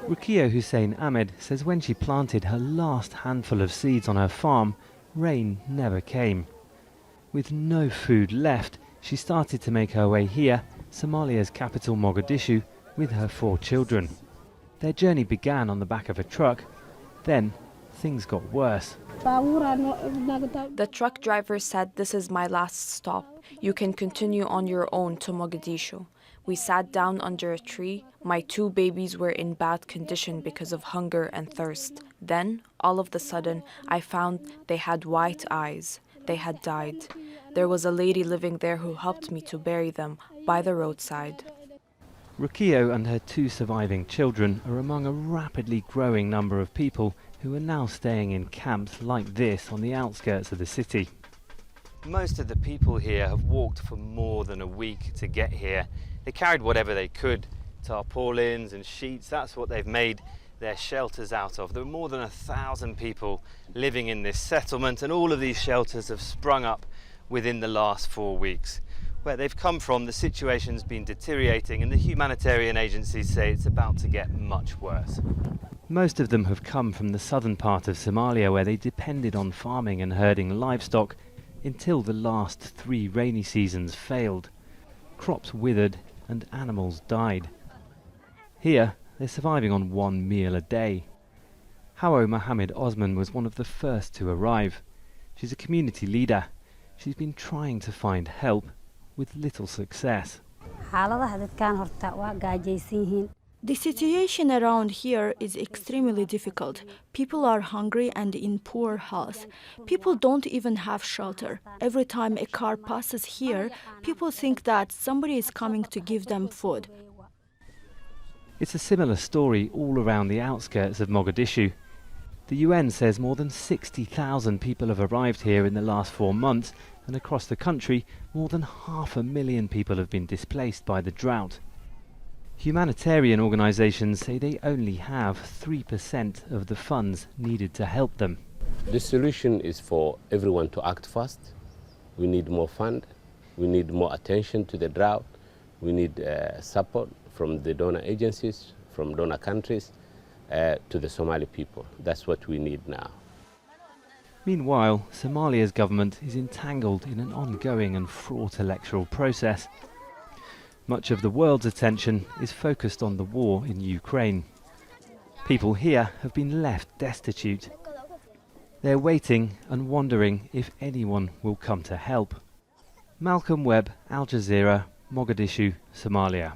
Rukia Hussein Ahmed says when she planted her last handful of seeds on her farm, rain never came. With no food left, she started to make her way here, Somalia's capital Mogadishu, with her 4 children. Their journey began on the back of a truck, then things got worse. The truck driver said, "This is my last stop. You can continue on your own to Mogadishu." We sat down under a tree. My 2 babies were in bad condition because of hunger and thirst. Then, all of a sudden, I found they had white eyes. They had died. There was a lady living there who helped me to bury them by the roadside. Rukia and her 2 surviving children are among a rapidly growing number of people who are now staying in camps like this on the outskirts of the city. Most of the people here have walked for more than a week to get here. They carried whatever they could, tarpaulins and sheets. That's what they've made their shelters out of. There are more than 1,000 people living in this settlement, and all of these shelters have sprung up within the last 4 weeks. Where they've come from, the situation's been deteriorating, and the humanitarian agencies say it's about to get much worse. Most of them have come from the southern part of Somalia, where they depended on farming and herding livestock until the last 3 rainy seasons failed. Crops withered and animals died. Here, they're surviving on 1 meal a day. XAAWO Mohammed Osman was one of the first to arrive. She's a community leader. She's been trying to find help with little success. The situation around here is extremely difficult. People are hungry and in poor health. People don't even have shelter. Every time a car passes here, people think that somebody is coming to give them food. It's a similar story all around the outskirts of Mogadishu. The UN says more than 60,000 people have arrived here in the last 4 months, and across the country, more than 500,000 people have been displaced by the drought. Humanitarian organisations say they only have 3% of the funds needed to help them. The solution is for everyone to act fast. We need more fund. We need more attention to the drought. We need support from the donor agencies, from donor countries, to the Somali people. That's what we need now. Meanwhile, Somalia's government is entangled in an ongoing and fraught electoral process. Much of the world's attention is focused on the war in Ukraine. People here have been left destitute. They're waiting and wondering if anyone will come to help. Malcolm Webb, Al Jazeera, Mogadishu, Somalia.